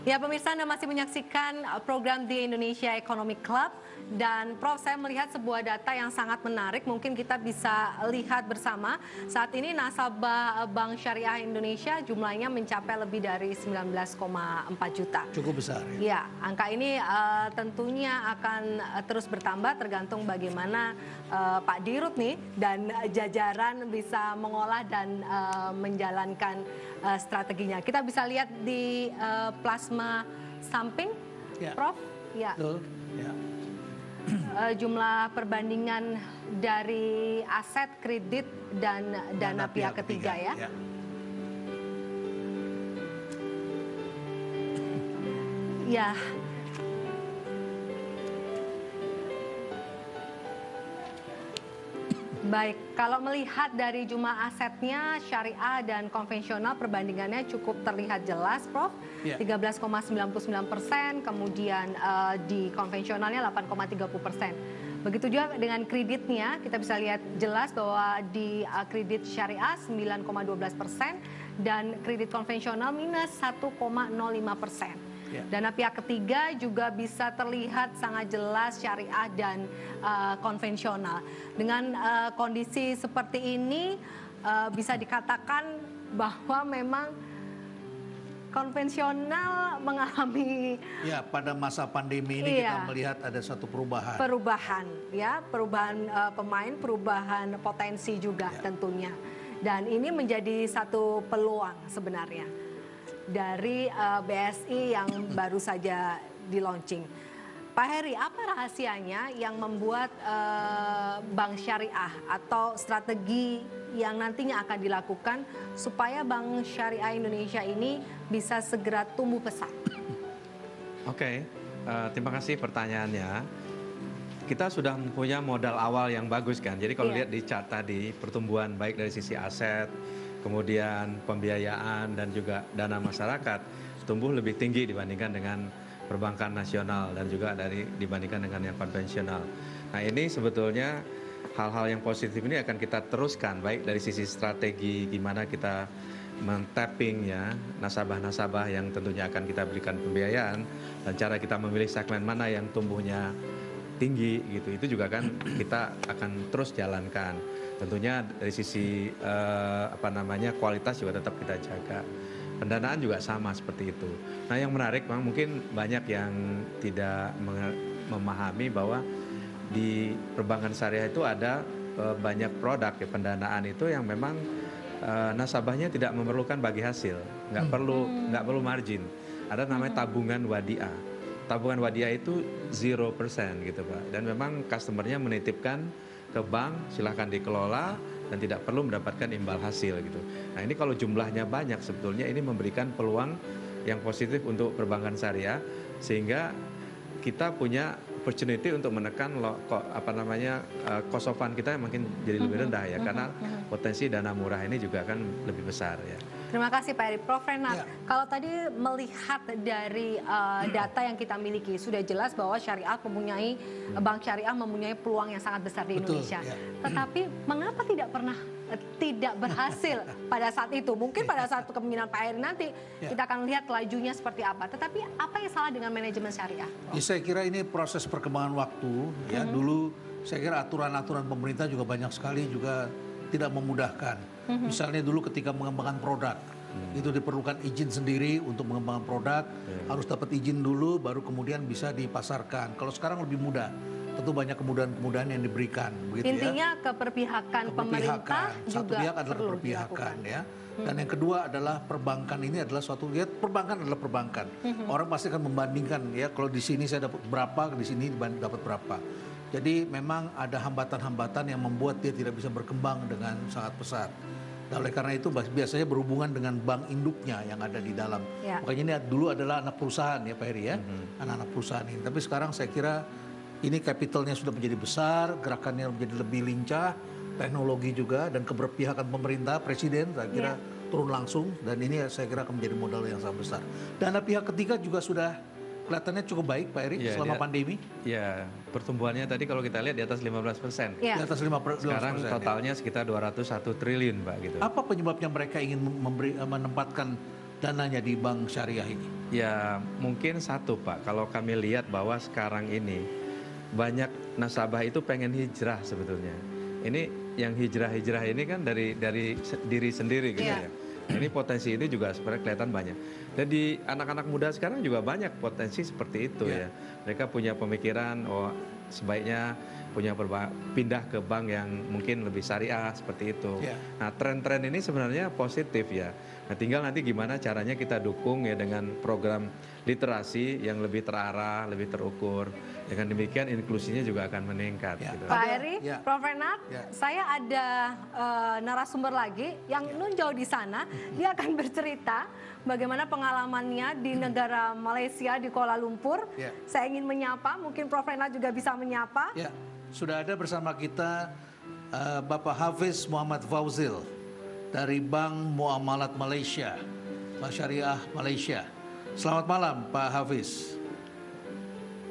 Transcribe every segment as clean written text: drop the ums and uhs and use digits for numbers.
Ya, pemirsa, Anda masih menyaksikan program di Indonesia Economic Club. Dan Prof, saya melihat sebuah data yang sangat menarik. Mungkin kita bisa lihat bersama. Saat ini nasabah Bank Syariah Indonesia jumlahnya mencapai lebih dari 19,4 juta. Cukup besar. Ya, angka ini tentunya akan terus bertambah tergantung bagaimana Pak Dirut nih dan jajaran bisa mengolah dan menjalankan strateginya. Kita bisa lihat di plasma samping, Ya. Prof. Ya. Betul. Ya. Jumlah perbandingan dari aset, kredit, dan dana pihak ketiga ya. Ya. Ya. Baik, kalau melihat dari jumlah asetnya syariah dan konvensional perbandingannya cukup terlihat jelas, Prof. Ya. 13,99%, kemudian di konvensionalnya 8,30%. Begitu juga dengan kreditnya, kita bisa lihat jelas bahwa di kredit syariah 9,12% dan kredit konvensional minus 1,05%. Ya. Dana pihak ketiga juga bisa terlihat sangat jelas syariah dan konvensional. Dengan kondisi seperti ini bisa dikatakan bahwa memang konvensional mengalami Pada masa pandemi ini kita melihat ada satu perubahan. Perubahan pemain, perubahan potensi juga tentunya. Dan ini menjadi satu peluang sebenarnya dari BSI yang baru saja di-launching. Pak Heri, apa rahasianya yang membuat Bank Syariah atau strategi yang nantinya akan dilakukan supaya Bank Syariah Indonesia ini bisa segera tumbuh pesat? Oke, terima kasih pertanyaannya. Kita sudah punya modal awal yang bagus kan. Jadi kalau lihat di chart tadi, pertumbuhan baik dari sisi aset, kemudian pembiayaan dan juga dana masyarakat tumbuh lebih tinggi dibandingkan dengan perbankan nasional dan juga dibandingkan dengan yang konvensional. Nah, ini sebetulnya hal-hal yang positif ini akan kita teruskan baik dari sisi strategi gimana kita men-tapping ya nasabah-nasabah yang tentunya akan kita berikan pembiayaan dan cara kita memilih segmen mana yang tumbuhnya tinggi gitu. Itu juga kan kita akan terus jalankan. Tentunya dari sisi kualitas juga tetap kita jaga. Pendanaan juga sama seperti itu. Nah, yang menarik mungkin banyak yang tidak memahami bahwa di perbankan syariah itu ada banyak produk pendanaan itu yang memang nasabahnya tidak memerlukan bagi hasil, nggak perlu margin. Ada namanya tabungan wadiah. Tabungan wadiah itu 0% gitu Pak. Dan memang customernya menitipkan ke bank, silahkan dikelola dan tidak perlu mendapatkan imbal hasil gitu. Nah, ini kalau jumlahnya banyak sebetulnya ini memberikan peluang yang positif untuk perbankan syariah sehingga kita punya opportunity untuk menekan cost of fund kita makin jadi lebih rendah ya karena potensi dana murah ini juga akan lebih besar ya. Terima kasih Pak Eri. Prof Renat, kalau tadi melihat dari data yang kita miliki, sudah jelas bahwa Bank Syariah mempunyai peluang yang sangat besar di Indonesia. Tetapi mengapa tidak berhasil pada saat itu? Mungkin pada saat kepemimpinan Pak Eri nanti kita akan lihat lajunya seperti apa. Tetapi apa yang salah dengan manajemen syariah? Saya kira ini proses perkembangan waktu. Dulu saya kira aturan-aturan pemerintah juga banyak sekali juga tidak memudahkan. Misalnya dulu ketika mengembangkan produk, itu diperlukan izin sendiri untuk mengembangkan produk, harus dapat izin dulu, baru kemudian bisa dipasarkan. Kalau sekarang lebih mudah, tentu banyak kemudahan-kemudahan yang diberikan. Intinya keperpihakan pemerintah satu juga pihak adalah keperpihakan ya. Dan yang kedua adalah perbankan ini adalah perbankan adalah perbankan. Orang pasti akan membandingkan ya, kalau di sini saya dapat berapa, di sini dapat berapa. Jadi memang ada hambatan-hambatan yang membuat dia tidak bisa berkembang dengan sangat pesat. Nah, oleh karena itu biasanya berhubungan dengan bank induknya yang ada di dalam. Makanya ini dulu adalah anak perusahaan ya Pak Heri ya, anak-anak perusahaan ini. Tapi sekarang saya kira ini capitalnya sudah menjadi besar, gerakannya menjadi lebih lincah, teknologi juga dan keberpihakan pemerintah, presiden saya kira turun langsung dan ini saya kira akan menjadi modal yang sangat besar. Dana pihak ketiga juga sudah kelihatannya cukup baik Pak Eri selama pandemi. Ya, pertumbuhannya tadi kalau kita lihat di atas 15%. Di atas 15%. Sekarang totalnya sekitar 201 triliun Pak gitu. Apa penyebabnya mereka ingin menempatkan dananya di bank syariah ini? Ya mungkin satu Pak, kalau kami lihat bahwa sekarang ini banyak nasabah itu pengen hijrah sebetulnya. Ini yang hijrah-hijrah ini kan dari diri sendiri gitu ya. Nah, ini potensi ini juga sebenarnya kelihatan banyak. Dan di anak-anak muda sekarang juga banyak potensi seperti itu ya. Mereka punya pemikiran, oh sebaiknya pindah ke bank yang mungkin lebih syariah seperti itu. Nah tren-tren ini sebenarnya positif ya. Nah tinggal nanti gimana caranya kita dukung ya dengan program literasi yang lebih terarah, lebih terukur. Dengan demikian inklusinya juga akan meningkat. Gitu. Pak Heri, Prof. Renat, saya ada narasumber lagi yang nunjau di sana. Dia akan bercerita bagaimana pengalamannya di negara Malaysia, di Kuala Lumpur. Saya ingin menyapa, mungkin Prof. Renat juga bisa menyapa. Ya, sudah ada bersama kita Bapak Hafiz Muhammad Fauzil dari Bank Muamalat Malaysia, Bank Syariah Malaysia. Selamat malam Pak Hafiz.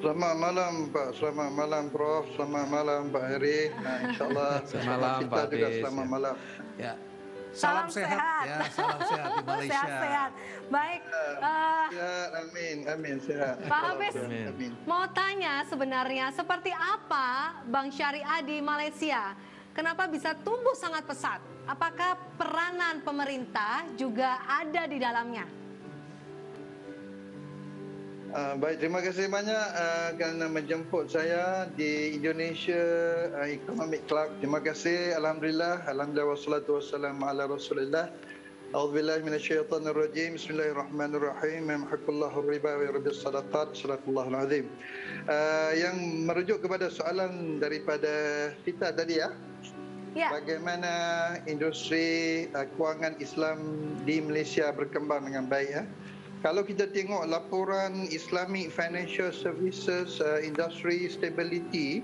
Selamat malam Pak, selamat malam Prof, selamat malam Pak Heri. Nah, InsyaAllah selamat malam kita Pak juga Hafiz. selamat malam. Ya. Salam sehat ya, salam sehat di Malaysia. Sehat-sehat. Baik. Sehat, amin, sehat. Pak Hafiz, Amin. mau tanya sebenarnya seperti apa Bank Syariah di Malaysia? Kenapa bisa tumbuh sangat pesat? Apakah peranan pemerintah juga ada di dalamnya? Baik, terima kasih banyak kerana menjemput saya di Indonesia Economic Club. Terima kasih, alhamdulillah wassalatu wassalamu ala Rasulillah. A'udzubillahi minasyaitonir rajim. Bismillahirrahmanirrahim. Yamhaqullahu riba wa yurbis shadaqat. Shadaqallahul azim. Yang merujuk kepada soalan daripada kita tadi ya. Bagaimana industri keuangan Islam di Malaysia berkembang dengan baik ya. Kalau kita tengok laporan Islamic Financial Services Industry Stability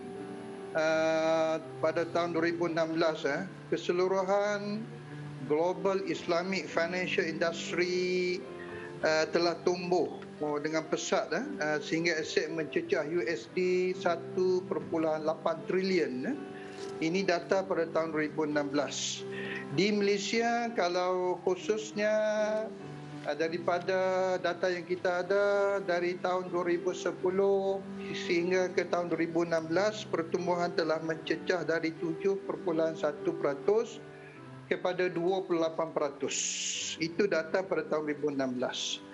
pada tahun 2016, keseluruhan Global Islamic Financial Industry telah tumbuh dengan pesat sehingga aset mencecah USD 1.8 trilion. Ini data pada tahun 2016. Di Malaysia kalau khususnya daripada data yang kita ada dari tahun 2010 sehingga ke tahun 2016, pertumbuhan telah mencecah dari 7.1% kepada 28%. Itu data pada tahun 2016.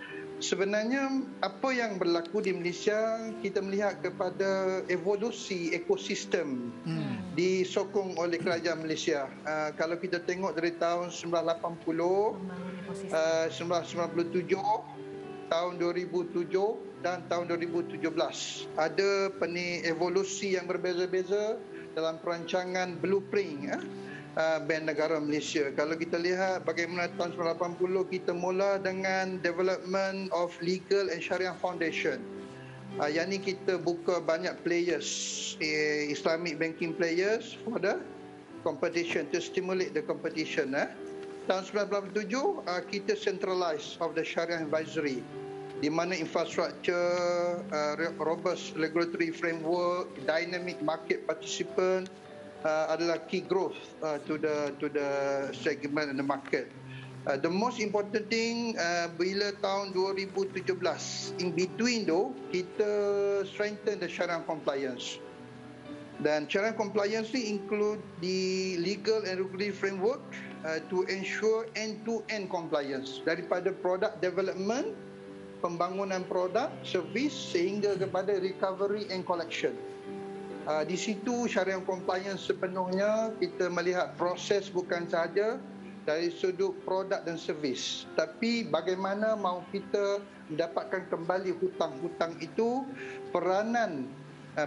Sebenarnya apa yang berlaku di Malaysia, kita melihat kepada evolusi ekosistem disokong oleh kerajaan Malaysia. Kalau kita tengok dari tahun 1980, 1997, tahun 2007 dan tahun 2017 ada evolusi yang berbeza-beza dalam perancangan blueprint Bank Negara Malaysia. Kalau kita lihat bagaimana tahun 1980 kita mula dengan development of legal and Sharia foundation. Yang ni kita buka banyak players, Islamic banking players for the competition, to stimulate the competition. Tahun 1987 kita centralize of the Sharia advisory, di mana infrastruktur, robust regulatory framework, dynamic market participant adalah key growth to the segment and the market. The most important thing bila tahun 2017, in between tu kita strengthen the Sharia compliance. Dan Sharia compliance ni include the legal and regulatory framework to ensure end-to-end compliance daripada product development, pembangunan produk, servis sehingga kepada recovery and collection. Di situ Sharia compliance sepenuhnya kita melihat proses bukan sahaja dari sudut produk dan servis, tapi bagaimana mahu kita mendapatkan kembali hutang-hutang itu. Peranan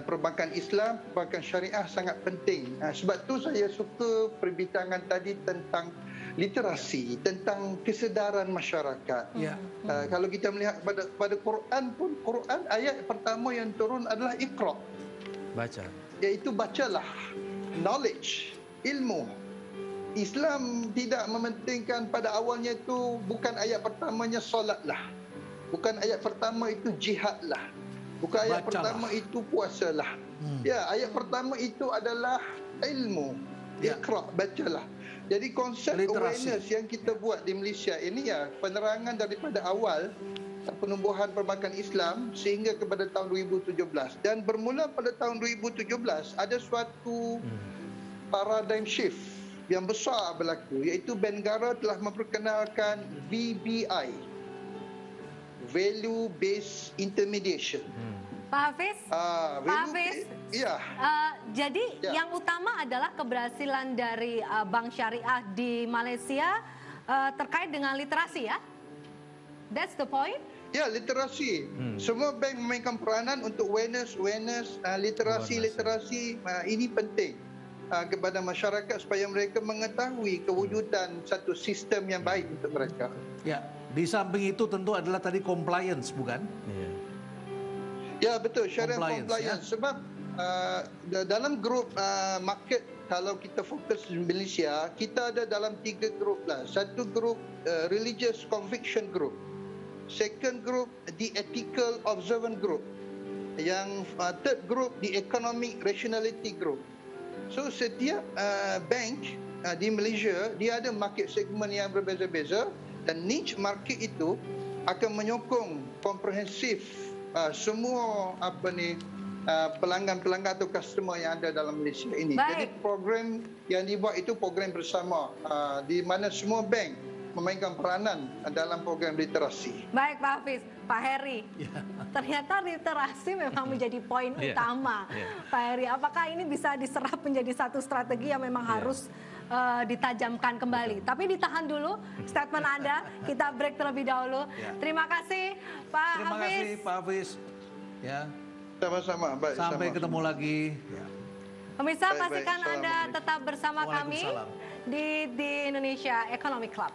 perbankan Islam, perbankan syariah sangat penting. Sebab tu saya suka perbincangan tadi tentang literasi, tentang kesedaran masyarakat. Kalau kita melihat pada Quran pun, Quran ayat pertama yang turun adalah Iqra. Baca. Iaitu bacalah, knowledge, ilmu. Islam tidak mementingkan pada awalnya itu, bukan ayat pertamanya solatlah. Bukan ayat pertama itu jihadlah. Bukan ayat pertama itu puasalah. Ya, ayat pertama itu adalah ilmu. Ya. Iqra, bacalah. Jadi konsep Literasi. awareness yang kita buat di Malaysia ini ya penerangan daripada awal penumbuhan perbankan Islam sehingga kepada tahun 2017, dan bermula pada tahun 2017 ada suatu paradigm shift yang besar berlaku, iaitu Bank Negara telah memperkenalkan VBI, Value Based Intermediation. Pak Hafiz, Pak Hafiz, Ya. jadi Ya. yang utama adalah keberhasilan dari bank syariah di Malaysia terkait dengan literasi ya? That's the point? Ya, literasi. Semua bank memainkan peranan untuk awareness, literasi. Ini penting kepada masyarakat supaya mereka mengetahui kewujudan satu sistem yang baik untuk mereka. Ya, di samping itu tentu adalah tadi compliance, bukan? Iya. Ya, betul, syariah Compliance, compliance. Sebab dalam grup market, kalau kita fokus di Malaysia, kita ada dalam 3 grup lah. Satu grup religious conviction group. Second group, the ethical observant group. Yang third group, the economic rationality group. So setiap bank di Malaysia, dia ada market segment yang berbeza-beza, dan niche market itu akan menyokong komprehensif semua pelanggan-pelanggan atau customer yang ada dalam Malaysia ini. Baik. Jadi program yang dibuat itu program bersama di mana semua bank memainkan peranan dalam program literasi. Baik Pak Hafiz, Pak Heri, ternyata literasi memang menjadi poin utama. Pak Heri, apakah ini bisa diserap menjadi satu strategi yang memang harus ditajamkan kembali? Tapi ditahan dulu statement Anda, kita break terlebih dahulu. Terima kasih Pak Terima Hafiz. kasih Pak Hafiz. Ya, Sama-sama. Baik, sampai sama. ketemu lagi. Ya. Pemirsa, Baik, baik. pastikan Anda Assalamualaikum. tetap bersama kami Waalaikumsalam. di Indonesia Economic Club.